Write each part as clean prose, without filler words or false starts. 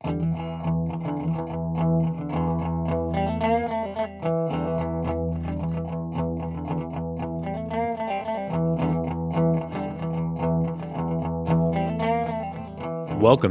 Welcome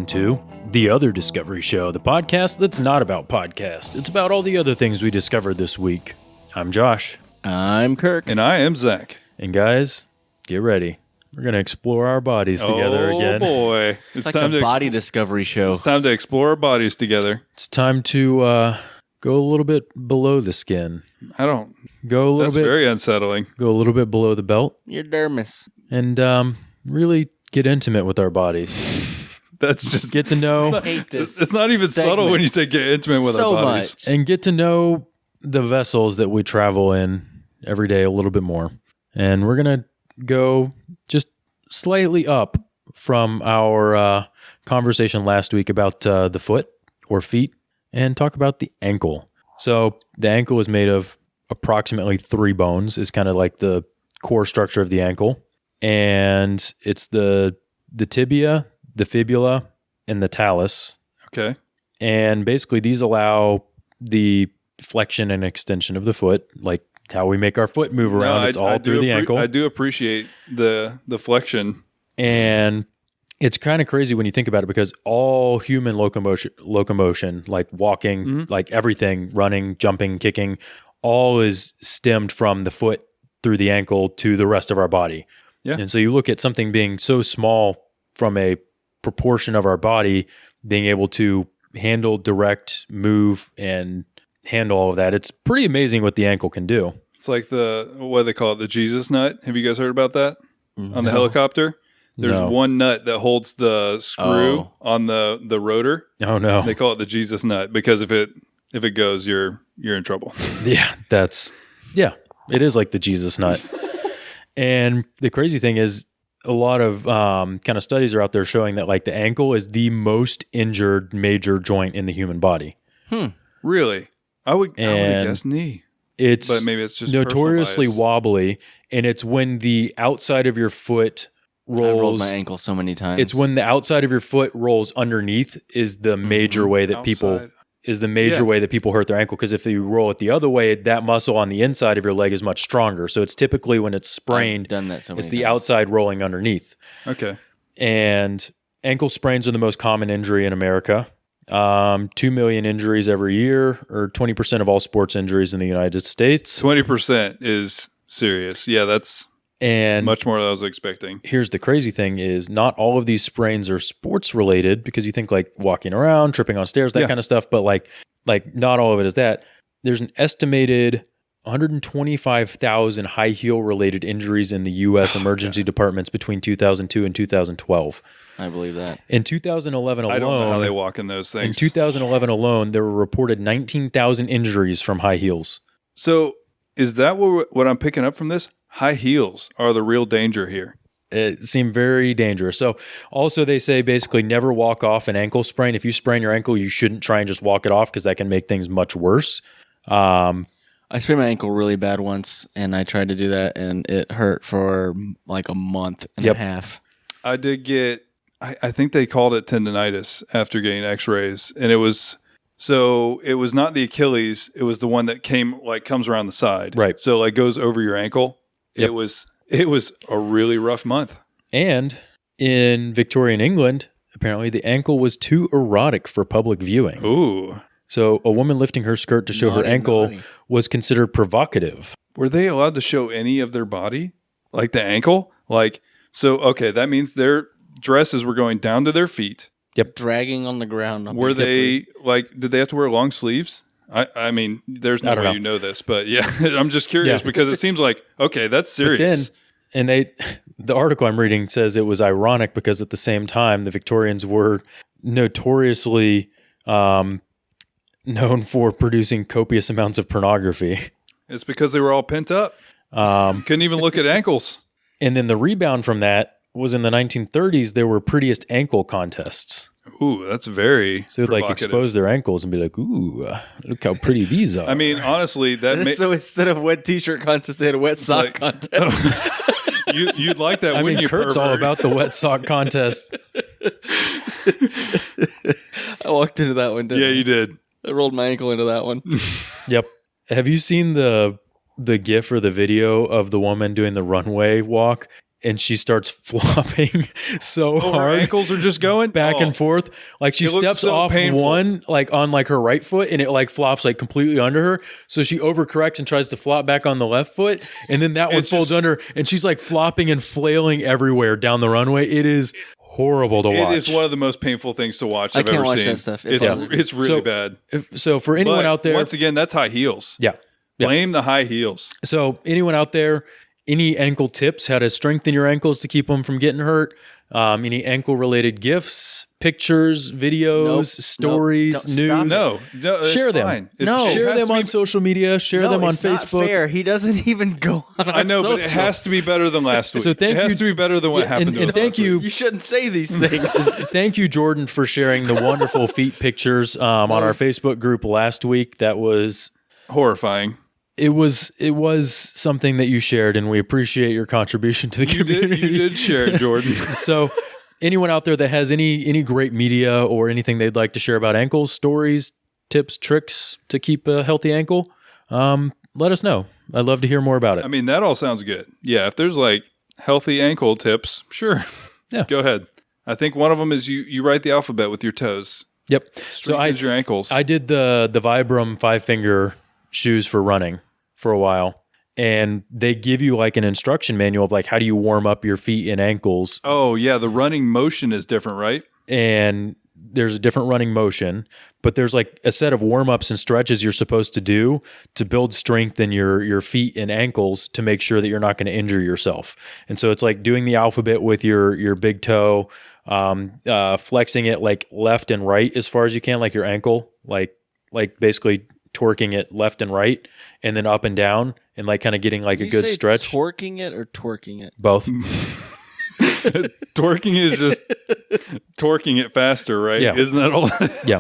to The Other Discovery Show, the podcast that's not about podcasts. It's about all the other things we discovered this week. I'm Josh. I'm Kirk. And I am Zach. And guys, get ready. We're going to explore our bodies together again. Oh, boy. It's like a body discovery show. It's time to explore our bodies together. It's time to go a little bit below the skin. I don't... Go a little That's bit. very unsettling. Go a little bit below the belt. Your dermis. And really get intimate with our bodies. That's just... Get to know... It's not even subtle when you say get intimate with our bodies. Much. And get to know the vessels that we travel in every day a little bit more. And we're going to go just slightly up from our conversation last week about the foot or feet and talk about the ankle. So the ankle is made of approximately 3 bones, is kind of like the core structure of the ankle. And it's the tibia, the fibula, and the talus. Okay. And basically these allow the flexion and extension of the foot, like how we make our foot move around. It's all through the ankle. I do appreciate the flexion. And it's kind of crazy when you think about it because all human locomotion, like walking, like everything, running, jumping, kicking, all is stemmed from the foot through the ankle to the rest of our body. Yeah. And so you look at something being so small from a proportion of our body, being able to handle, direct, move, and handle all of that. It's pretty amazing what the ankle can do. It's like what do they call it? The Jesus nut. Have you guys heard about that? On the helicopter? There's one nut that holds the screw on the rotor. Oh no. They call it the Jesus nut because if it goes, you're in trouble. Yeah, it is like the Jesus nut. And the crazy thing is a lot of kind of studies are out there showing that like the ankle is the most injured major joint in the human body. Really? I would guess knee. But maybe it's just notoriously bias. wobbly, and it's when the outside of your foot rolls. I've rolled my ankle so many times. It's when the outside of your foot rolls underneath is the major way that way that people hurt their ankle. Because if you roll it the other way, that muscle on the inside of your leg is much stronger. So it's typically when it's sprained, I've done that so many it's the times. outside rolling underneath. Okay. And ankle sprains are the most common injury in America. 2 million injuries every year, or 20% of all sports injuries in the United States. 20% is serious. Yeah, that's much more than I was expecting. Here's the crazy thing is not all of these sprains are sports related because you think like walking around, tripping on stairs, that kind of stuff. But like not all of it is that. There's an estimated 125,000 high heel related injuries in the U.S. emergency departments between 2002 and 2012. I believe that. In 2011 alone, I don't know how they walk in those things. In 2011 alone, there were reported 19,000 injuries from high heels. So is that what I'm picking up from this? High heels are the real danger here. It seemed very dangerous. So also they say basically never walk off an ankle sprain. If you sprain your ankle, you shouldn't try and just walk it off because that can make things much worse. I sprained my ankle really bad once, and I tried to do that, and it hurt for like a month and a half. I did get, I think they called it tendonitis after getting x-rays, and it was not the Achilles, it was the one that comes around the side. Right. So like goes over your ankle. Yep. It was a really rough month. And in Victorian England, apparently the ankle was too erotic for public viewing. Ooh. So a woman lifting her skirt to show her ankle was considered provocative. Were they allowed to show any of their body? Like the ankle? Okay, that means their dresses were going down to their feet. Yep. Dragging on the ground. Were they, did they have to wear long sleeves? I mean, there's no way you know this, but yeah, I'm just curious because it seems like, okay, that's serious. And the article I'm reading says it was ironic because at the same time, the Victorians were notoriously known for producing copious amounts of pornography. It's because they were all pent up. Couldn't even look at ankles. And then the rebound from that was in the 1930s, there were prettiest ankle contests. Ooh, that's very So they'd expose their ankles and be like, ooh, look how pretty these are. I mean, honestly, so instead of wet t-shirt contest, they had a wet sock contest. You'd like that, wouldn't you, Kurt's pervert? all about the wet sock contest. I walked into that one, didn't I? Yeah, you did. I rolled my ankle into that one. Yep. Have you seen the GIF or the video of the woman doing the runway walk? And she starts flopping so Her hard. ankles are just going back and forth. Like she It looks steps so off painful. one, like on like her right foot, and it like flops like completely under her. So she overcorrects and tries to flop back on the left foot. And then that one It's folds just- under, and she's like flopping and flailing everywhere down the runway. It is horrible to watch. It is one of the most painful things to watch I've can't ever watch seen. that stuff. It's really So- bad. So for anyone But out there, once again, that's high heels. yeah. Yeah. Blame the high heels. So anyone out there, any ankle tips, how to strengthen your ankles to keep them from getting hurt? Any ankle related gifts, pictures, videos, Nope. stories, Nope. news? Stop. No, it's Share them. fine. No. it Share has them to on be- social media. Share them on it's not Facebook. fair. He doesn't even go on our I know, but it socials. has to be better than last week. So thank it has you- to be better than what Yeah, happened and to us thank last you. week. You shouldn't say these things. Thank you, Jordan, for sharing the wonderful feet pictures on our Facebook group last week. That was Horrifying. it was something that you shared, and we appreciate your contribution to the community. You did share it, Jordan. So, anyone out there that has any great media or anything they'd like to share about ankles, stories, tips, tricks to keep a healthy ankle, let us know. I'd love to hear more about it. I mean, that all sounds good. Yeah, if there's like healthy ankle tips, sure. Yeah. Go ahead. I think one of them is you write the alphabet with your toes. Yep. So Strengthens your ankles. I did the Vibram 5-finger shoes for running for a while, and they give you like an instruction manual of like how do you warm up your feet and ankles, Oh, yeah, the running motion is different, right? and there's a different running motion, but there's like a set of warm-ups and stretches you're supposed to do to build strength in your feet and ankles to make sure that you're not going to injure yourself. And so it's like doing the alphabet with your big toe, flexing it like left and right as far as you can, like your ankle, like basically torquing it left and right, and then up and down, and like kind of getting like a good stretch. Torquing it or twerking it? Both. Torquing is just torquing it faster, right? Yeah. Isn't that all? Yeah.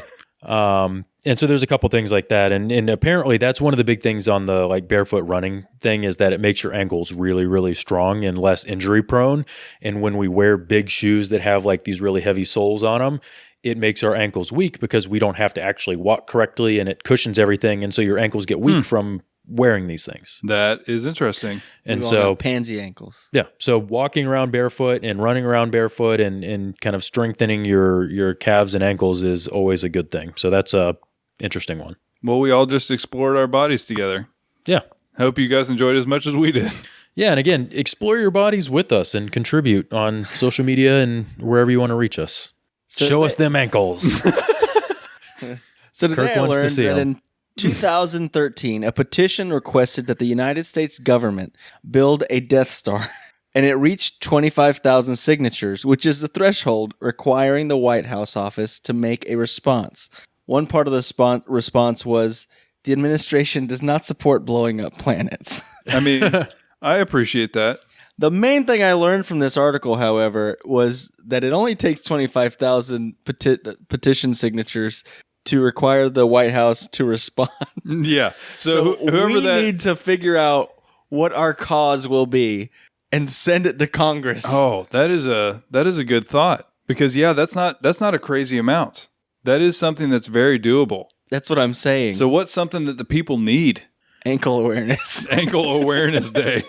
And so there's a couple things like that. And apparently that's one of the big things on the like barefoot running thing is that it makes your ankles really, really strong and less injury prone. And when we wear big shoes that have like these really heavy soles on them, it makes our ankles weak because we don't have to actually walk correctly, and it cushions everything. And so your ankles get weak from wearing these things. That is interesting. And We all so got pansy ankles. yeah, so walking around barefoot and running around barefoot and kind of strengthening your calves and ankles is always a good thing. So that's a interesting one. Well, we all just explored our bodies together. Yeah. Hope you guys enjoyed it as much as we did. Yeah, and again, explore your bodies with us and contribute on social media and wherever you want to reach us. So Show they- us them ankles. So today Kirk I wants to learned see that 'em. in 2013, a petition requested that the United States government build a Death Star, and it reached 25,000 signatures, which is the threshold requiring the White House office to make a response. One part of the response was, the administration does not support blowing up planets. I mean, I appreciate that. The main thing I learned from this article, however, was that it only takes 25,000 petition signatures to require the White House to respond. Yeah. So, whoever we that need to figure out what our cause will be and send it to Congress. Oh, that is a good thought. Because yeah, that's not a crazy amount. That is something that's very doable. That's what I'm saying. So what's something that the people need? Ankle awareness. Ankle Awareness Day.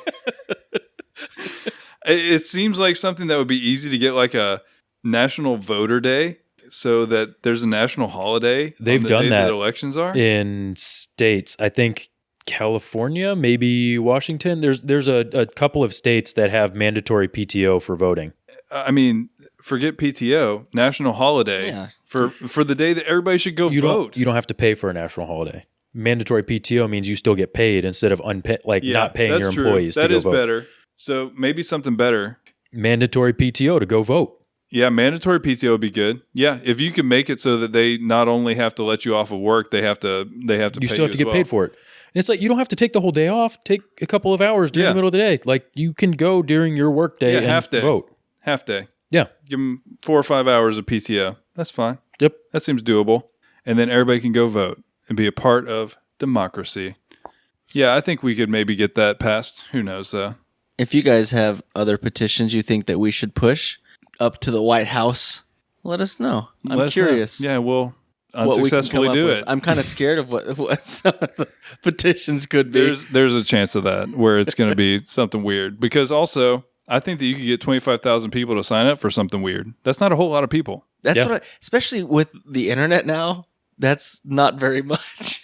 It seems like something that would be easy to get like a National Voter Day so that there's a national holiday. They've on the done day that elections are. in states. I think California, maybe Washington. There's a couple of states that have mandatory PTO for voting. I mean, forget PTO, national holiday Yeah. for the day that everybody should go vote. You don't have to pay for a national holiday. Mandatory PTO means you still get paid instead of not paying your that's true. employees That to go is vote. better. So maybe something better. Mandatory PTO to go vote. Yeah, mandatory PTO would be good. Yeah, if you can make it so that they not only have to let you off of work, they have to You pay still have to as get well. paid for it. And it's like you don't have to take the whole day off. Take a couple of hours during Yeah. the middle of the day. Like you can go during your work day Yeah, and half day. vote. Half day. Yeah. Give them 4 or 5 hours of PTO. That's fine. Yep. That seems doable. And then everybody can go vote and be a part of democracy. Yeah, I think we could maybe get that passed. Who knows, though? If you guys have other petitions you think that we should push up to the White House, let us know. I'm Let us know. curious. Yeah, we'll unsuccessfully do it. I'm kind of scared of what some of the petitions could be. There's a chance of that where it's going to be something weird. Because also, I think that you could get 25,000 people to sign up for something weird. That's not a whole lot of people. That's what especially with the internet now, that's not very much.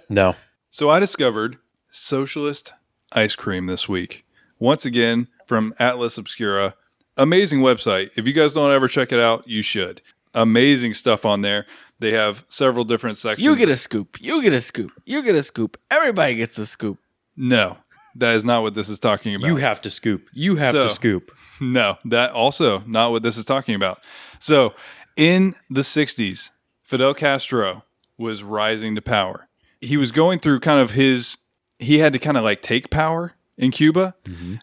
No. So I discovered Socialist ice cream this week. Once again, from Atlas Obscura. Amazing website. If you guys don't ever check it out, you should. Amazing stuff on there. They have several different sections. You get a scoop. You get a scoop. You get a scoop. Everybody gets a scoop. No, that is not what this is talking about. You have to scoop. You have to scoop. No, that also not what this is talking about. So in the 60s, Fidel Castro was rising to power. He was going through kind of he had to kind of like take power in Cuba,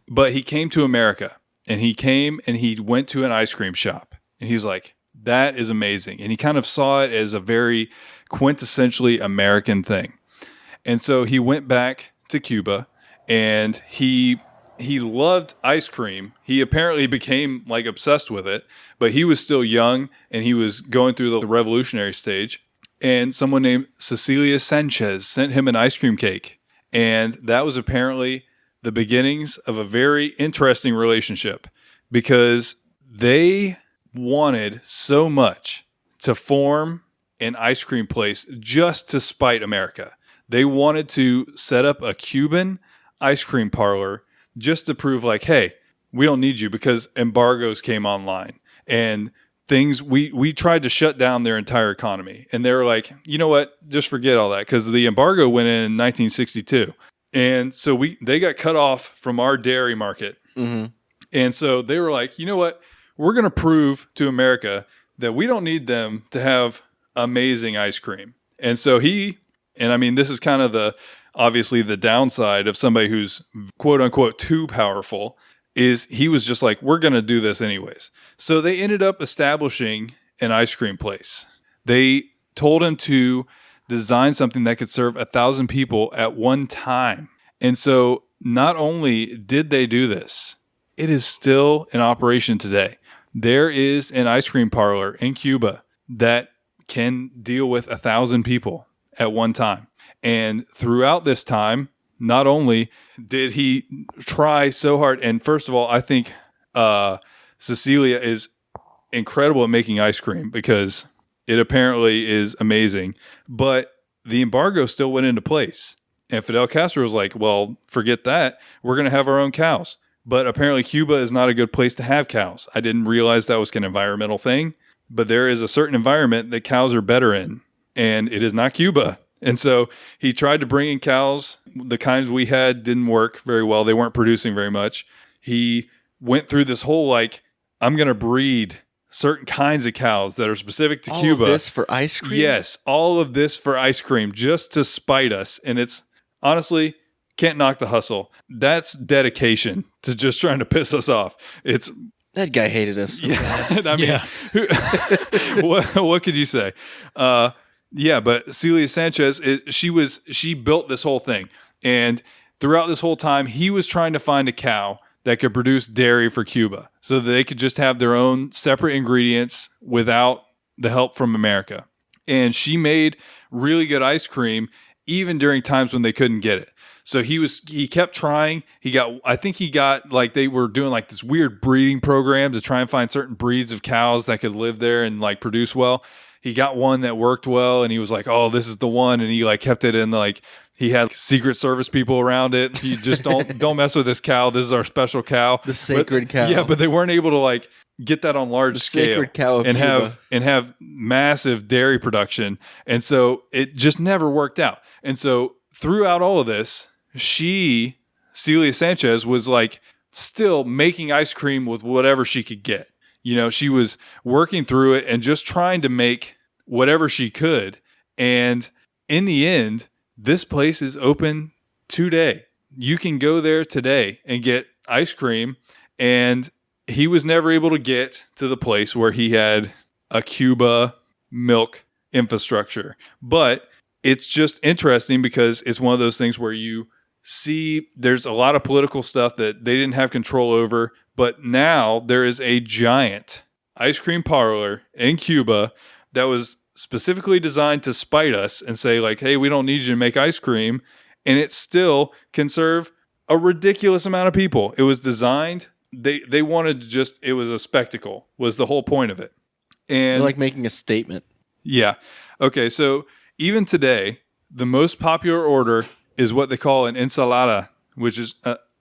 but he came to America. And he came and he went to an ice cream shop. And he's like, that is amazing. And he kind of saw it as a very quintessentially American thing. And so he went back to Cuba and he loved ice cream. He apparently became like obsessed with it, but he was still young and he was going through the revolutionary stage. And someone named Cecilia Sanchez sent him an ice cream cake. And that was apparently the beginnings of a very interesting relationship because they wanted so much to form an ice cream place just to spite America. They wanted to set up a Cuban ice cream parlor just to prove like, hey, we don't need you because embargoes came online and things, we tried to shut down their entire economy. And they were like, you know what, just forget all that because the embargo went in 1962. And so they got cut off from our dairy market. Mm-hmm. And so they were like, you know what? We're going to prove to America that we don't need them to have amazing ice cream. And so this is kind of obviously the downside of somebody who's quote unquote too powerful is he was just like, we're going to do this anyways. So they ended up establishing an ice cream place. They told him to design something that could serve 1,000 people at one time. And so not only did they do this, it is still in operation today. There is an ice cream parlor in Cuba that can deal with 1,000 people at one time. And throughout this time, not only did he try so hard, and first of all, I think Cecilia is incredible at making ice cream because it apparently is amazing, but the embargo still went into place. And Fidel Castro was like, well, forget that. We're going to have our own cows. But apparently Cuba is not a good place to have cows. I didn't realize that was an environmental thing, but there is a certain environment that cows are better in, and it is not Cuba. And so he tried to bring in cows. The kinds we had didn't work very well. They weren't producing very much. He went through this whole I'm going to breed certain kinds of cows that are specific to Cuba. All of this for ice cream? Yes, all of this for ice cream just to spite us. And it's honestly, can't knock the hustle. That's dedication to just trying to piss us off. That guy hated us so bad. What could you say? But Celia Sanchez, she built this whole thing. And throughout this whole time, he was trying to find a cow that could produce dairy for Cuba so that they could just have their own separate ingredients without the help from America. And she made really good ice cream even during times when they couldn't get it. So he kept trying. They were doing this weird breeding program to try and find certain breeds of cows that could live there and produce well. He got one that worked well and he was like, oh, this is the one. And he kept it in he had Secret Service people around it. You just don't mess with this cow. This is our special cow. The sacred cow. Yeah, but they weren't able to get that on large scale. Sacred cow of Cuba. have massive dairy production. And so it just never worked out. And so throughout all of this, Celia Sanchez was still making ice cream with whatever she could get. She was working through it and just trying to make whatever she could. And in the end, this place is open today. You can go there today and get ice cream. And he was never able to get to the place where he had a Cuba milk infrastructure. But it's just interesting because it's one of those things where you see there's a lot of political stuff that they didn't have control over. But now there is a giant ice cream parlor in Cuba that was specifically designed to spite us and say like, hey, we don't need you to make ice cream. And it still can serve a ridiculous amount of people. It was designed. They wanted to just, it was a spectacle was the whole point of it. And They're like making a statement. yeah. Okay. So even today, the most popular order is what they call an ensalada, which is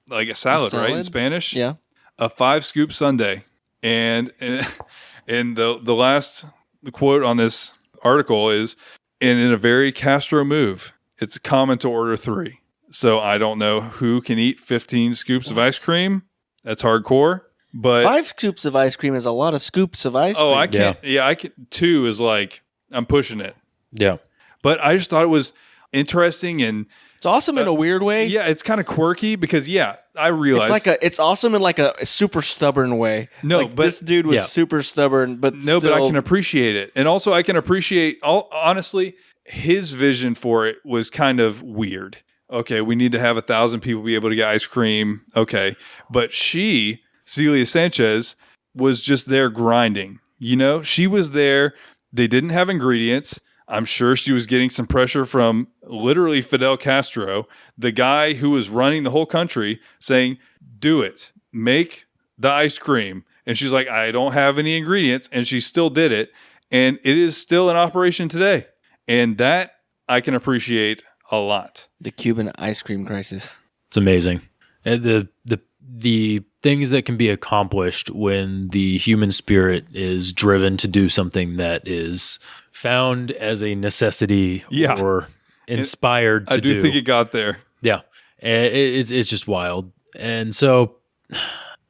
like a salad, right? In Spanish. Yeah. A 5-scoop sundae. And the last quote on this article is, and in a very Castro move, it's common to order 3. So I don't know who can eat 15 scoops of ice cream. That's hardcore. But 5 scoops of ice cream is a lot of scoops of ice cream. I can't. Yeah, I can. 2 is like, I'm pushing it. Yeah. But I just thought it was interesting and It's awesome in a weird way. yeah, it's kind of quirky because I realized It's awesome in like a super stubborn way. No, Like, but- this dude was Yeah. super stubborn, but no, still, but I can appreciate it, and also I can appreciate. Honestly, his vision for it was kind of weird. Okay, we need to have 1,000 people be able to get ice cream. Okay, but Celia Sanchez, was just there grinding. You know, she was there. They didn't have ingredients. I'm sure she was getting some pressure from literally Fidel Castro, the guy who was running the whole country, saying, do it, make the ice cream. And she's like, I don't have any ingredients. And she still did it. And it is still in operation today. And that I can appreciate a lot. the Cuban ice cream crisis. It's amazing. And the things that can be accomplished when the human spirit is driven to do something that is found as a necessity Yeah. or inspired to I do think it got there. Yeah. It's just wild. And so I'm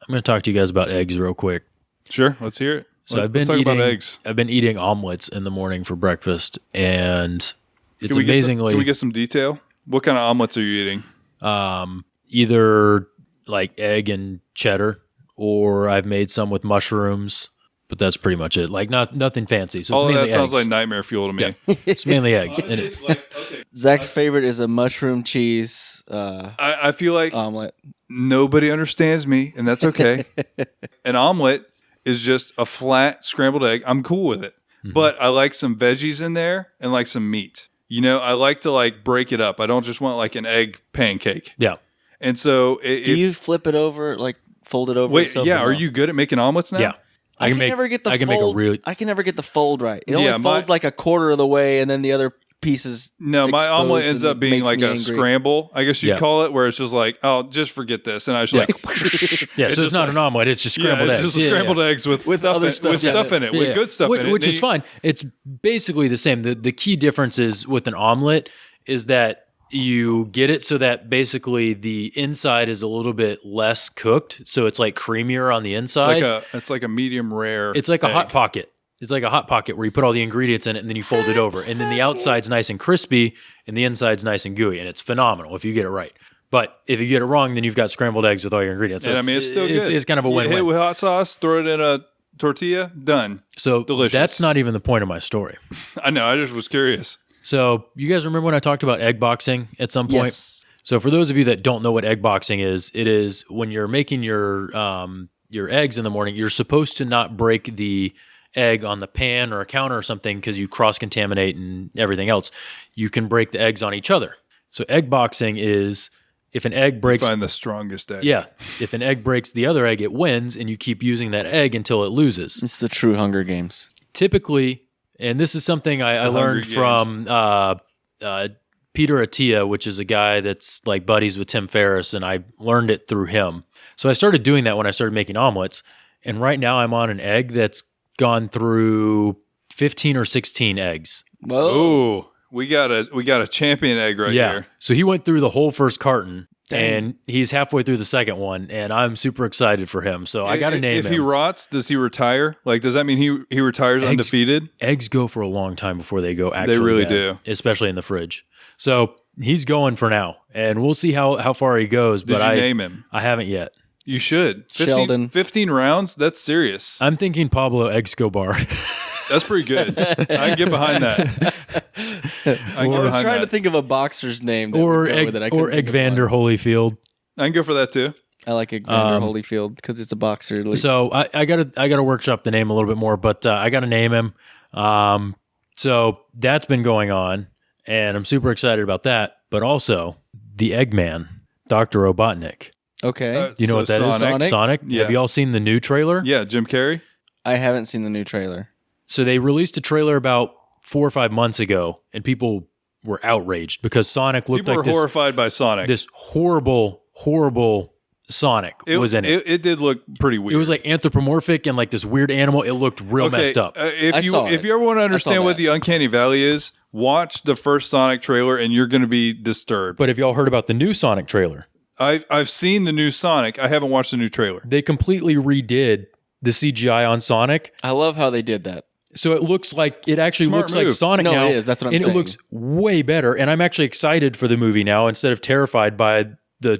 going to talk to you guys about eggs real quick. Sure, let's hear it. So Let's talk about eggs. I've been eating omelets in the morning for breakfast, and it's Can we amazingly can we get some detail? What kind of omelets are you eating? either like egg and cheddar, or I've made some with mushrooms, but that's pretty much it. Like nothing fancy. So it's All of mainly that sounds eggs. like nightmare fuel to me. It's mainly eggs. And it's, Zach's favorite is a mushroom cheese I feel like omelet. nobody understands me, and that's okay. An omelet is just a flat scrambled egg. I'm cool with it. But I like some veggies in there and like some meat. You know, I like to like break it up. I don't just want like an egg pancake. yeah. And so Do you flip it over, like fold it over? wait, itself yeah, or are no? you good at making omelets now? Yeah. I can never get the fold. I can never get the fold right. It only Yeah, folds like a quarter of the way, and then the other pieces. No, my expose omelet ends and up being makes like me a angry. scramble, I guess you'd Yeah. call it, where it's just like, oh, just forget this. And I just Yeah. like, Yeah, It's so it's just not like- an omelet. It's just scrambled yeah, eggs. it's just Yeah, scrambled yeah. eggs with stuff, other in, stuff. with Yeah. stuff in it, with Yeah. good stuff in it. Which And is you- fine. It's basically the same. The key difference is with an omelet is that you get it so that basically the inside is a little bit less cooked, so it's like creamier on the inside. It's like a medium rare. It's like a egg. hot pocket. It's like a hot pocket where you put all the ingredients in it and then you fold it over. And then the outside's nice and crispy and the inside's nice and gooey. And it's phenomenal if you get it right. But if you get it wrong, then you've got scrambled eggs with all your ingredients. So And I mean, it's still good. It's kind of a You hit it win-win. with hot sauce, throw it in a tortilla, done. So delicious. that's not even the point of my story. I know. I just was curious. So you guys remember when I talked about egg boxing at some point? Yes. So for those of you that don't know what egg boxing is, it is when you're making your eggs in the morning, you're supposed to not break the egg on the pan or a counter or something because you cross-contaminate and everything else. You can break the eggs on each other. So egg boxing is if an egg breaks Find the strongest egg. yeah, if an egg breaks the other egg, it wins, and you keep using that egg until it loses. It's the true Hunger Games. Typically, and this is something I the learned Hunger from Peter Attia, which is a guy that's like buddies with Tim Ferriss, and I learned it through him. So I started doing that when I started making omelets, and right now I'm on an egg that's gone through 15 or 16 eggs. Whoa. Ooh, we got a champion egg right here. So he went through the whole first carton, Dang. and he's halfway through the second one, and I'm super excited for him. So I got to name If him. he rots, does he retire? Like, does that mean he retires undefeated? Eggs go for a long time before they go actually really bad, do. especially in the fridge. So he's going for now, and we'll see how far he goes. Did But you I name him? I haven't yet. You should. 15, Sheldon. 15 rounds? That's serious. I'm thinking Pablo Escobar. That's pretty good. I can get behind that. I was trying to think of a boxer's name that or would go with it. I couldn't think of Eggvander one. Holyfield. I can go for that too. I like Eggvander Holyfield because it's a boxer. At least. So I gotta workshop the name a little bit more, but I gotta name him. So that's been going on, and I'm super excited about that. But also, the Eggman, Dr. Robotnik. Okay. You know what that is? Sonic? Sonic? Yeah. Have you all seen the new trailer? Yeah, Jim Carrey. I haven't seen the new trailer. So they released a trailer about 4 or 5 months ago, and people were outraged because Sonic looked People like were horrified by Sonic. this horrible, horrible Sonic was in it. It did look pretty weird. It was like anthropomorphic and like this weird animal. It looked real messed up. If saw you it. ever want to understand what that. the Uncanny Valley is, watch the first Sonic trailer and you're going to be disturbed. But have y'all heard about the new Sonic trailer? I've seen the new Sonic. I haven't watched the new trailer. They completely redid the CGI on Sonic. I love how they did that. So it looks like it actually Smart looks like move. Sonic No, now. it is. That's what I'm and saying. it looks way better. And I'm actually excited for the movie now instead of terrified by the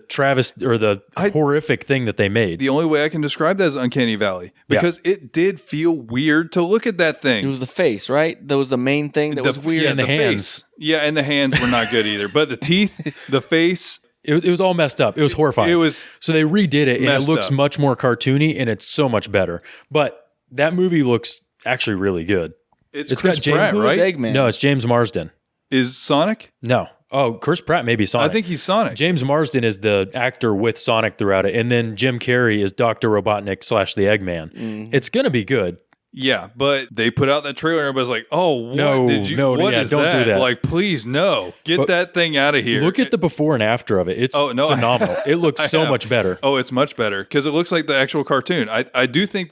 horrific thing that they made. The only way I can describe that is Uncanny Valley because it did feel weird to look at that thing. It was the face, right? That was the main thing that was weird. Yeah, And the hands. face. Yeah, and the hands were not good either. But the teeth, the face, It was all messed up. It was horrifying. it was So they redid it, and it messed looks up. much more cartoony, and it's so much better. But that movie looks actually really good. it's It's Chris got James- Pratt, Who is right? Eggman? No, it's James Marsden. Is Sonic? No. Oh, Chris Pratt may be Sonic. I think he's Sonic. James Marsden is the actor with Sonic throughout it, and then Jim Carrey is Dr. Robotnik / the Eggman. It's going to be good. Yeah, but they put out that trailer and everybody's like, "Oh, what No, did you? no, what yeah, is don't do that. Like, please, no, get But that thing out of here." Look at the before and after of it. It's phenomenal. It looks I so have. much better. Oh, it's much better because it looks like the actual cartoon. I do think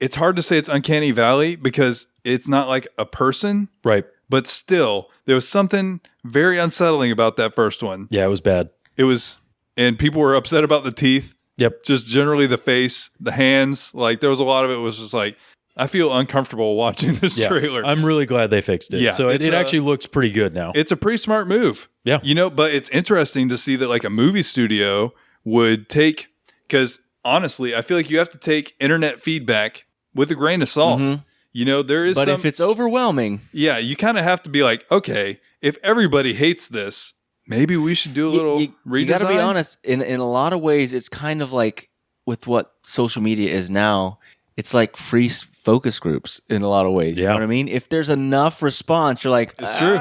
it's hard to say it's Uncanny Valley because it's not like a person, Right. but still, there was something very unsettling about that first one. Yeah, it was bad. It was, and people were upset about the teeth, Yep. just generally the face, the hands. Like, there was a lot of it was just like, I feel uncomfortable watching this Yeah. trailer. I'm really glad they fixed it. Yeah, So it it's, actually looks pretty good now. It's a pretty smart move. Yeah. You know, but it's interesting to see that like a movie studio would take, because honestly, I feel like you have to take internet feedback with a grain of salt. Mhm. You know, there is But some, if it's overwhelming, yeah, you kind of have to be like, okay, if everybody hates this, maybe we should do a little redesign. you got to be honest. In a lot of ways, it's kind of like with what social media is now. It's like free focus groups in a lot of ways. You Yeah. know what I mean? If there's enough response, you're like, It's true.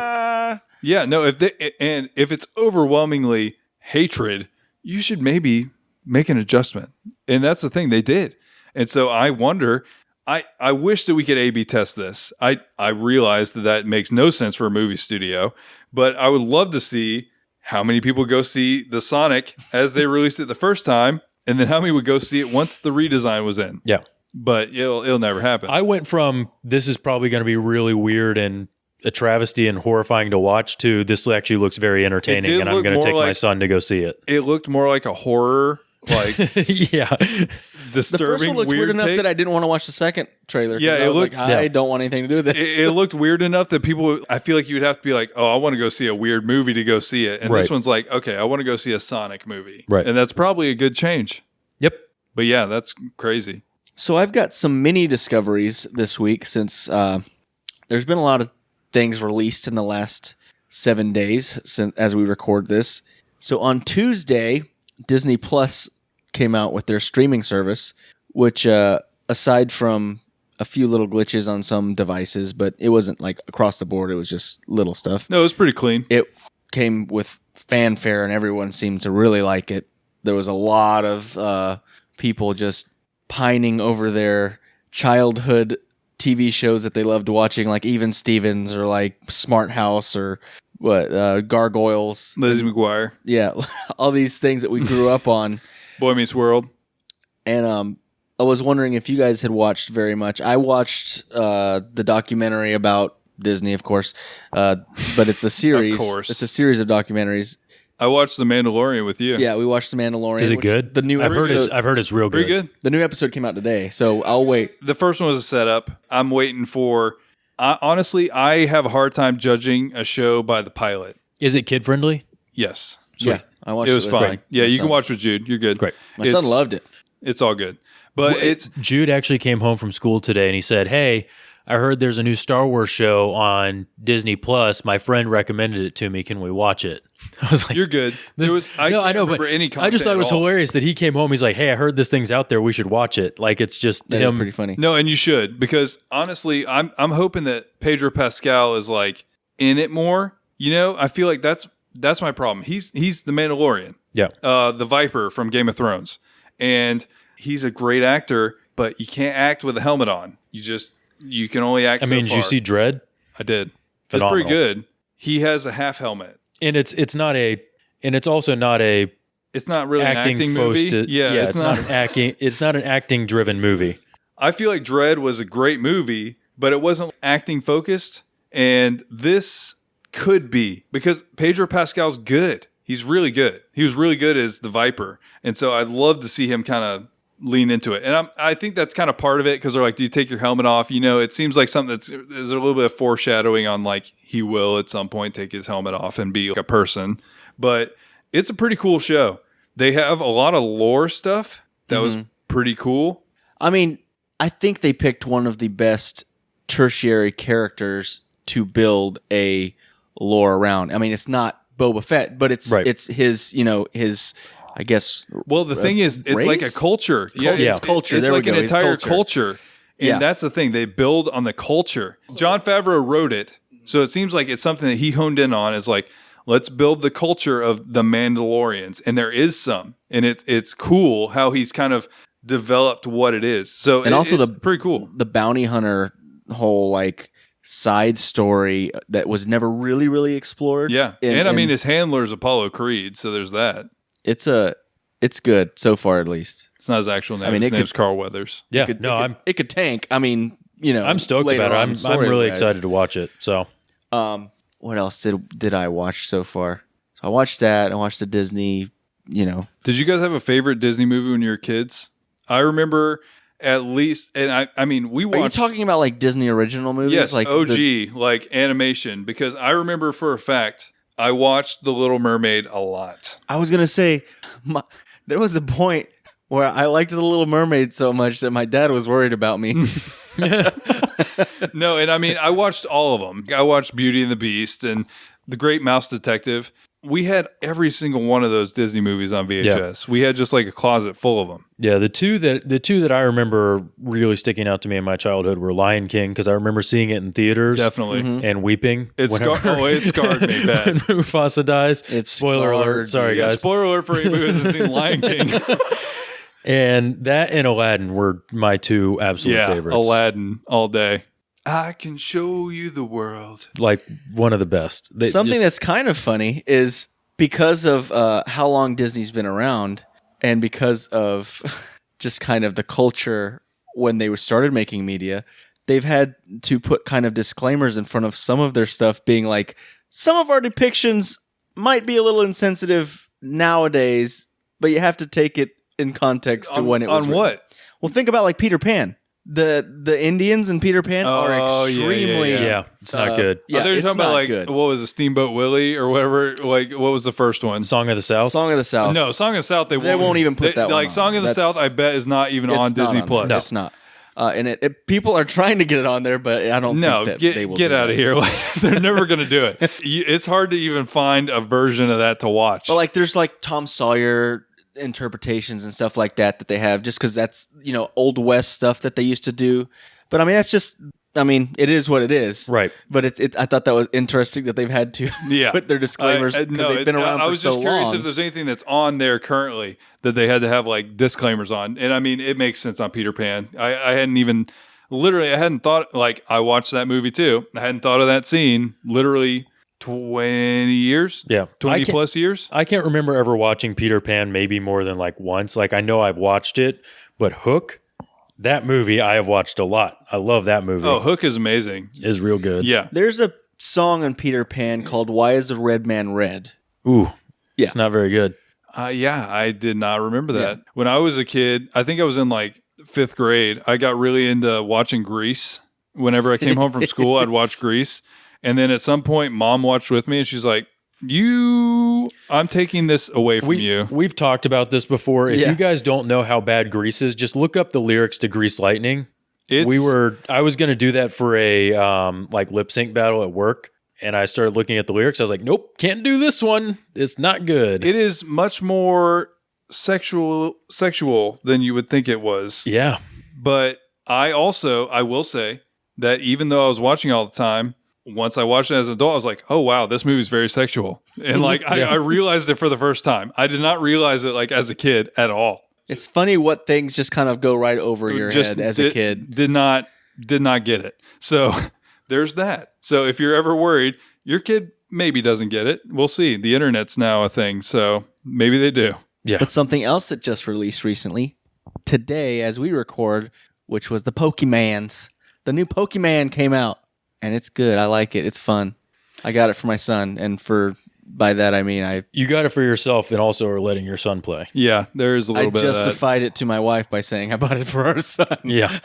Yeah, no, if it's overwhelmingly hatred, you should maybe make an adjustment. And that's the thing they did. And so I wonder, I wish that we could A/B test this. I realize that makes no sense for a movie studio, but I would love to see how many people go see the Sonic as they released it the first time, and then how many would go see it once the redesign was in. Yeah. But it'll never happen. I went from this is probably going to be really weird and a travesty and horrifying to watch to this actually looks very entertaining, did and I'm look going to more take my like- son to go see it. It looked more like a horror, like Yeah. the disturbing, first one looked weird enough take. that I didn't want to watch the second trailer. 'cause Yeah, I it was looked- Like, I yeah. don't want anything to do with this. It looked weird enough that people, I feel like you'd have to be like, oh, I want to go see a weird movie to go see it. And this Right. one's like, okay, I want to go see a Sonic movie. Right. And that's probably a good change. Yep. But yeah, that's crazy. So I've got some mini discoveries this week since there's been a lot of things released in the last 7 days since as we record this. So on Tuesday, Disney Plus came out with their streaming service, which aside from a few little glitches on some devices, but it wasn't like across the board. It was just little stuff. No, it was pretty clean. It came with fanfare and everyone seemed to really like it. There was a lot of people just pining over their childhood TV shows that they loved watching, like Even Stevens or like Smart House or Gargoyles. Lizzie McGuire, Yeah, all these things that we grew up on. Boy Meets World. And I was wondering if you guys had watched very much. I watched the documentary about Disney, of course, but it's a series. Of course. It's a series of documentaries. I watched The Mandalorian with you. Yeah, we watched The Mandalorian. Is it which- good? The new I've heard episode, it's real Pretty good. The new episode came out today, so I'll wait. The first one was a setup. I'm waiting for. Honestly, I have a hard time judging a show by the pilot. Is it kid friendly? Yes. Yeah, I watched it. It was with fine. my Yeah, you son. can watch with Jude. You're good. Great. My son loved it. It's all good. But it's Jude actually came home from school today and he said, "Hey, I heard there's a new Star Wars show on Disney Plus. My friend recommended it to me. Can we watch it? I was like, You're good. I know, but I just thought it was hilarious that he came home. He's like, hey, I heard this thing's out there. We should watch it. Like, it's just That him. is pretty funny. No, and you should, because honestly, I'm hoping that Pedro Pascal is like in it more. You know, I feel like that's my problem. He's the Mandalorian. Yeah. The Viper from Game of Thrones. And he's a great actor, but you can't act with a helmet on. You can only act I mean, so did far. you see Dread? I did. Phenomenal. It's pretty good. He has a half helmet. And it's also not a It's not really an acting movie. It's not an acting. It's not an acting driven movie. I feel like Dread was a great movie, but it wasn't acting focused. And this could be, because Pedro Pascal's good. He's really good. He was really good as the Viper. And so I'd love to see him kind of lean into it. And I think that's kind of part of it, because they're like, do you take your helmet off? You know, it seems like something there's a little bit of foreshadowing on like he will at some point take his helmet off and be like a person. But it's a pretty cool show. They have a lot of lore stuff that was pretty cool. I mean, I think they picked one of the best tertiary characters to build a lore around. I mean, it's not Boba Fett, but it's his, his, I guess. Well, the thing is, it's like a culture. It's culture. It's there like we go. an entire culture. And that's the thing. They build on the culture. Jon Favreau wrote it. So it seems like it's something that he honed in on. It's like, let's build the culture of the Mandalorians. And there is some. And it's cool how he's kind of developed what it is. So and also it's pretty cool. The bounty hunter whole like side story that was never really explored. Yeah. And I mean, his handler is Apollo Creed. So there's that. It's good so far, at least. It's not his actual name. I mean, his name's Carl Weathers. Yeah. It could tank. I mean, I'm stoked about it. I'm really excited to watch it. So, what else did I watch so far? So I watched that. I watched the Disney. Did you guys have a favorite Disney movie when you were kids? I remember at least, and I mean, we watched. Are you talking about like Disney original movies? Yes, like OG, like animation. Because I remember for a fact, I watched The Little Mermaid a lot. I was gonna say, there was a point where I liked The Little Mermaid so much that my dad was worried about me. No, and I mean, I watched all of them. I watched Beauty and the Beast and The Great Mouse Detective. We had every single one of those Disney movies on VHS. Yeah. We had just like a closet full of them. Yeah, the two that I remember really sticking out to me in my childhood were Lion King, because I remember seeing it in theaters, definitely, and weeping. It scarred me bad. When Mufasa dies. Spoiler alert! Sorry, guys. Spoiler alert for anybody who hasn't seen Lion King. And that and Aladdin were my two absolute favorites. Aladdin all day. I can show you the world. Like one of the best. Something that's kind of funny is because of how long Disney's been around, and because of just kind of the culture when they started making media, they've had to put kind of disclaimers in front of some of their stuff, being like, some of our depictions might be a little insensitive nowadays, but you have to take it in context to when it was on written. What? Well, think about like Peter Pan. The Indians in Peter Pan are extremely it's not good. Yeah, they're talking about like good. What was it, Steamboat Willie or whatever? Like what was the first one? Song of the South. Song of the South. No, Song of the South. They won't even put that one like on. Song of the South. I bet is not even on Disney Plus. No, it's not. And it people are trying to get it on there, but I don't think that they will. Get out of here! Like, they're never going to do it. It's hard to even find a version of that to watch. But like, there's like Tom Sawyer interpretations and stuff like that they have, just because that's Old West stuff that they used to do. But I mean, that's just. I mean, it is what it is, right? But it's. I thought that was interesting that they've had to put their disclaimers because they've been around for so long. I was just curious if there's anything that's on there currently that they had to have like disclaimers on. And I mean, it makes sense on Peter Pan. I hadn't even I hadn't thought, like, I watched that movie too. I hadn't thought of that scene literally 20 years. Yeah. 20 plus years. I can't remember ever watching Peter Pan maybe more than like once. Like, I know I've watched it, but Hook, that movie I have watched a lot. I love that movie. Oh, Hook is amazing. Is real good. Yeah. There's a song on Peter Pan called Why is the Red Man Red? Ooh. Yeah. It's not very good. Yeah, I did not remember that. Yeah. When I was a kid, I think I was in like 5th grade, I got really into watching Grease. Whenever I came home from school, I'd watch Grease. And then at some point, Mom watched with me and she's like, I'm taking this away from you. We've talked about this before. If you guys don't know how bad Grease is, just look up the lyrics to Grease Lightning. I was going to do that for a like lip sync battle at work. And I started looking at the lyrics. I was like, nope, can't do this one. It's not good. It is much more sexual than you would think it was. Yeah. But I will say that even though I was watching all the time, once I watched it as an adult, I was like, oh, wow, this movie's very sexual. And like, I realized it for the first time. I did not realize it like as a kid at all. It's funny what things just kind of go right over your head as a kid. Did not get it. So there's that. So if you're ever worried, your kid maybe doesn't get it. We'll see. The internet's now a thing, so maybe they do. Yeah. But something else that just released recently, today as we record, which was the Pokemans. The new Pokemon came out, and it's good. I like it. It's fun. I got it for my son, and by that I mean You got it for yourself and also are letting your son play. Yeah, there is a little bit of that. I justified it to my wife by saying I bought it for our son. Yeah.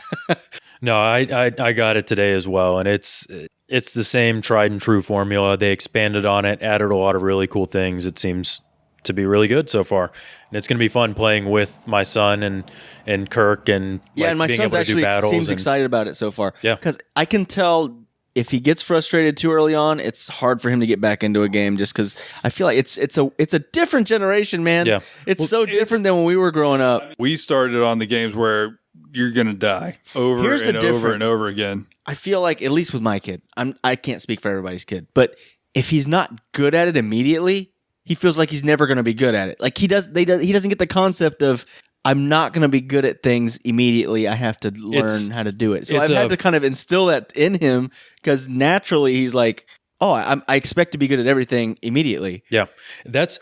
No, I got it today as well, and it's the same tried and true formula. They expanded on it, added a lot of really cool things. It seems to be really good so far, and it's going to be fun playing with my son and Kirk and and my being son's able to do actually battles seems excited about it so far. Yeah, because I can tell if he gets frustrated too early on, it's hard for him to get back into a game. Just because I feel like it's a different generation, man. Yeah, it's different than when we were growing up. We started on the games where you're gonna die over and over again. I feel like, at least with my kid, I can't speak for everybody's kid, but if he's not good at it immediately, he feels like he's never gonna be good at it. Like he doesn't get the concept of, I'm not gonna be good at things immediately. I have to learn how to do it. So I've had to kind of instill that in him, because naturally he's like, oh, I expect to be good at everything immediately. Yeah, that's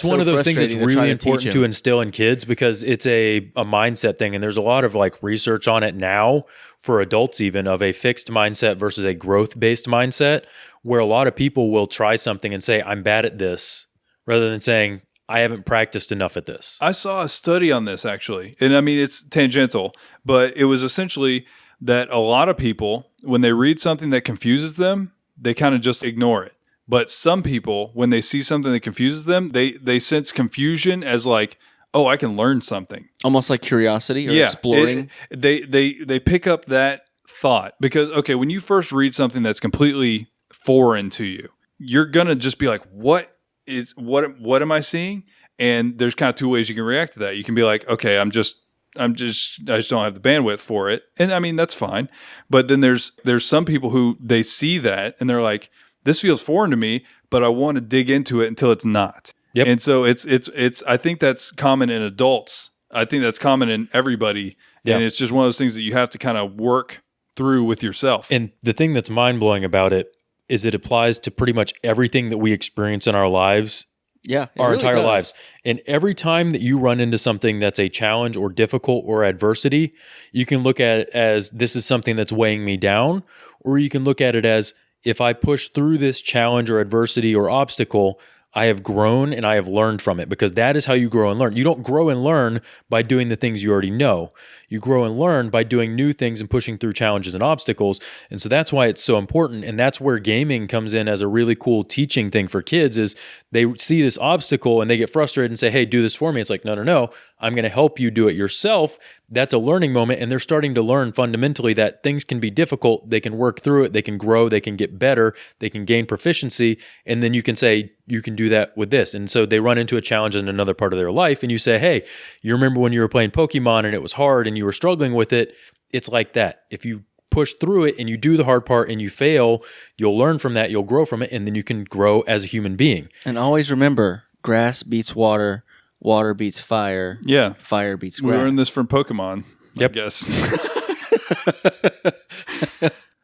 one of those things that's really important to instill in kids, because it's a mindset thing, and there's a lot of like research on it now for adults, even, of a fixed mindset versus a growth-based mindset, where a lot of people will try something and say, I'm bad at this, rather than saying, I haven't practiced enough at this. I saw a study on this, actually, and I mean, it's tangential, but it was essentially that a lot of people, when they read something that confuses them, they kind of just ignore it. But some people, when they see something that confuses them, they sense confusion as like, oh, I can learn something. Almost like curiosity or exploring. They pick up that thought because, okay, when you first read something that's completely foreign to you, you're going to just be like, what am I seeing? And there's kind of two ways you can react to that. You can be like, okay, I just don't have the bandwidth for it. And I mean, that's fine. But then there's some people who they see that and they're like, this feels foreign to me, but I want to dig into it until it's not. Yep. And so it's I think that's common in adults. I think that's common in everybody. Yep. And it's just one of those things that you have to kind of work through with yourself. And the thing that's mind-blowing about it is it applies to pretty much everything that we experience in our lives. Yeah, our really entire does. lives. And every time that you run into something that's a challenge or difficult or adversity, you can look at it as, this is something that's weighing me down, or you can look at it as, if I push through this challenge or adversity or obstacle, I have grown and I have learned from it, because that is how you grow and learn. You don't grow and learn by doing the things you already know. You grow and learn by doing new things and pushing through challenges and obstacles. And so that's why it's so important. And that's where gaming comes in as a really cool teaching thing for kids, is they see this obstacle and they get frustrated and say, hey, do this for me. It's like, no. I'm going to help you do it yourself. That's a learning moment. And they're starting to learn fundamentally that things can be difficult. They can work through it. They can grow. They can get better. They can gain proficiency. And then you can say, you can do that with this. And so they run into a challenge in another part of their life. And you say, hey, you remember when you were playing Pokemon and it was hard and you were struggling with it? It's like that. If you push through it and you do the hard part and you fail, you'll learn from that. You'll grow from it. And then you can grow as a human being. And always remember, grass beats water. Water beats fire. Yeah. Fire beats grass. We learned this from Pokemon, Yep. I guess.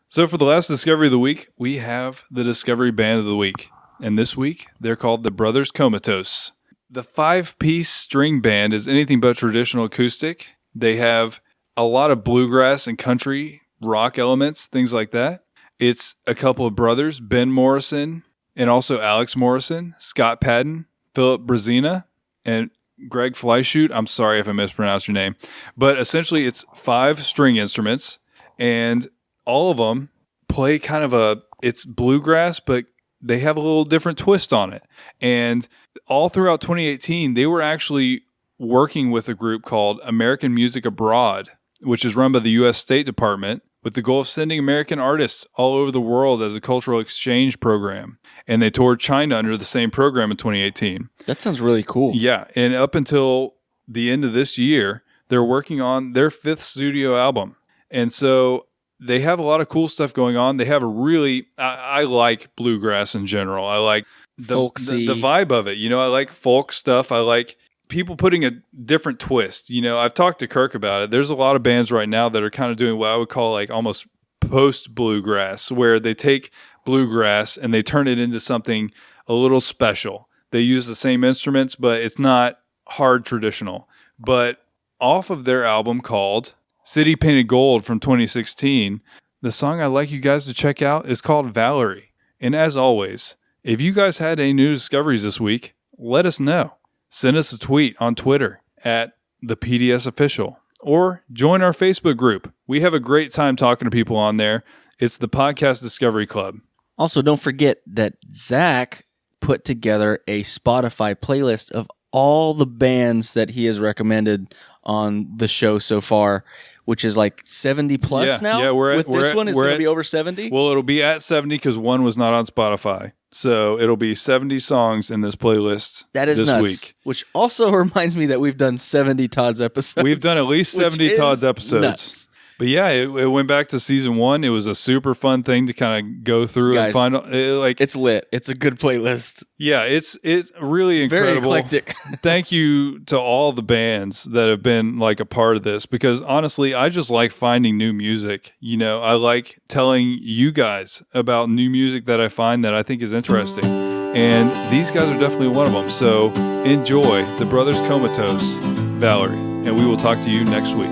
So for the last Discovery of the Week, we have the Discovery Band of the Week. And this week, they're called the Brothers Comatose. The 5-piece string band is anything but traditional acoustic. They have a lot of bluegrass and country rock elements, things like that. It's a couple of brothers, Ben Morrison and also Alex Morrison, Scott Padden, Philip Brazina, and Greg Fleischut. I'm sorry if I mispronounced your name. But essentially, it's 5 string instruments, and all of them play kind of it's bluegrass, but they have a little different twist on it. And all throughout 2018, they were actually working with a group called American Music Abroad. which is run by the U.S. State Department with the goal of sending American artists all over the world as a cultural exchange program. And they toured China under the same program in 2018. That sounds really cool. Yeah, and up until the end of this year, they're working on their 5th studio album. And so they have a lot of cool stuff going on. They have a really, I like bluegrass in general. I like the vibe of it. I like folk stuff. I like people putting a different twist. I've talked to Kirk about it. There's a lot of bands right now that are kind of doing what I would call like almost post bluegrass, where they take bluegrass and they turn it into something a little special. They use the same instruments, but it's not hard traditional. But off of their album called City Painted Gold from 2016, the song I'd like you guys to check out is called Valerie. And as always, if you guys had any new discoveries this week, let us know. Send us a tweet on Twitter at the PDS Official, or join our Facebook group. We have a great time talking to people on there. It's the Podcast Discovery Club. Also, don't forget that Zach put together a Spotify playlist of all the bands that he has recommended on the show so far, which is like 70 plus now. Yeah, it's going to be over 70. Well, it'll be at 70 because one was not on Spotify. So it'll be 70 songs in this playlist that is this nuts. week. Which also reminds me that we've done 70 TODS episodes. We've done at least 70 TODS episodes. Nuts. But yeah, it went back to season 1. It was a super fun thing to kind of go through and find. It's lit. It's a good playlist. Yeah, it's really incredible. Very eclectic. Thank you to all the bands that have been like a part of this, because honestly, I just like finding new music. I like telling you guys about new music that I find that I think is interesting. And these guys are definitely one of them. So enjoy the Brothers Comatose, Valerie, and we will talk to you next week.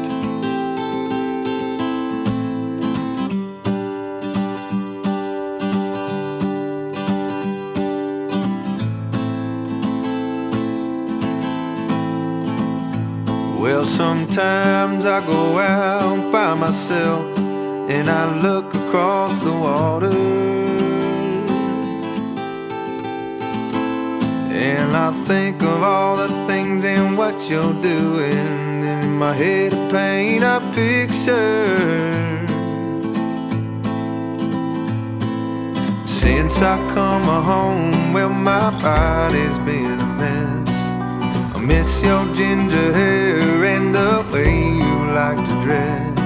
Well, sometimes I go out by myself and I look across the water, and I think of all the things and what you're doing, and in my head I paint a picture. Since I come home, well, my body's been a mess. I miss your ginger hair and the way you like to dress.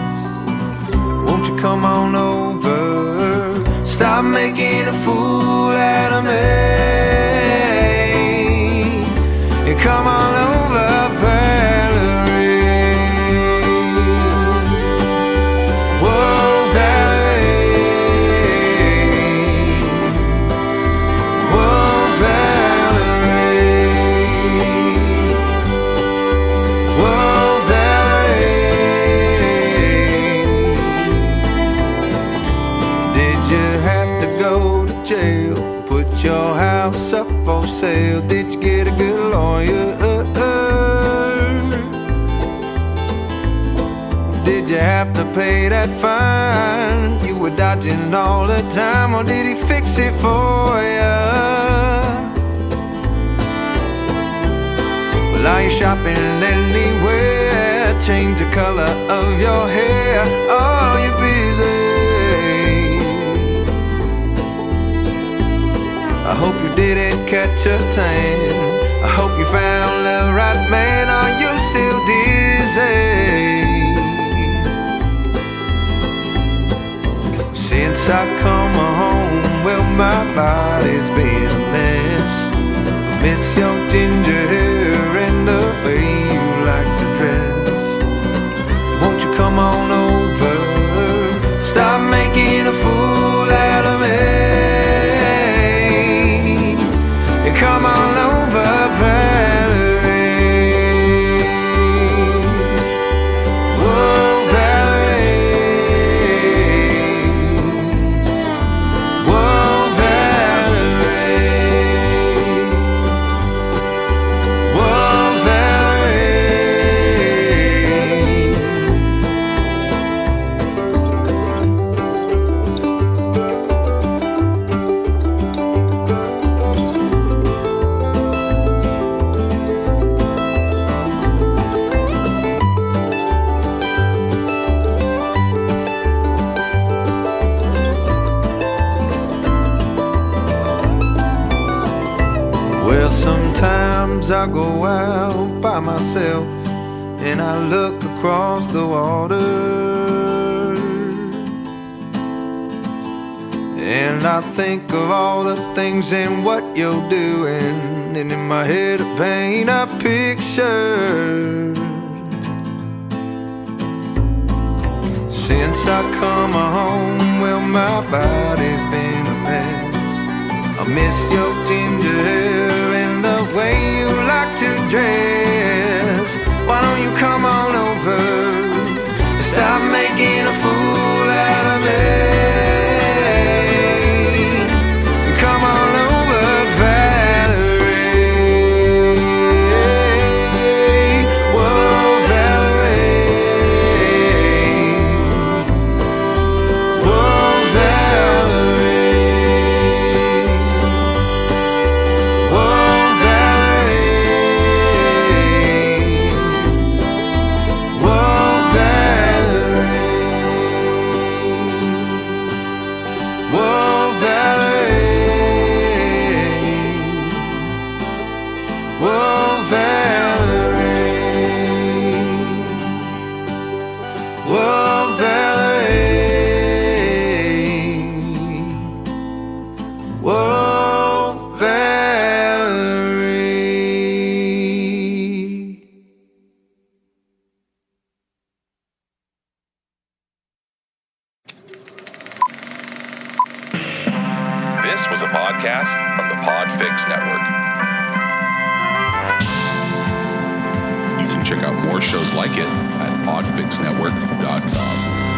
Won't you come on over? Stop making a fool out of me, and come on over, Valerie. Whoa, Valerie. Whoa, Valerie. Whoa, Valerie. Did you have to go to jail? Put your house up for sale? Did you get a good lawyer? Did you have to pay that fine you were dodging all the time, or did he fix it for you? Well, are you shopping anywhere? Change the color of your hair? Are you busy? I hope you didn't catch a tan. I hope you found the right man. Are you still dizzy? Since I come home, well, my body's been a mess. I miss your ginger hair and the way you like to dress. Won't you come on over? Stop making a fool out of me, and come on over, Valerie. Whoa, Valerie. Whoa, Valerie. Well, sometimes I go out by myself and I look across the water, and I think of all the things and what you're doing, and in my head I paint a picture. Since I come home, well, my body's been a mess. I miss your ginger hair and the way you like to dress. Why don't you come on over? Stop making a fool out of me. Come on over, Valerie. Whoa, Valerie. Whoa, Valerie. Whoa, Valerie. Whoa, Valerie. Whoa, Valerie. Whoa, Valerie. Whoa, Valerie. Whoa, Valerie. This was a podcast from the Podfix Network. You can check out more shows like it at podfixnetwork.com.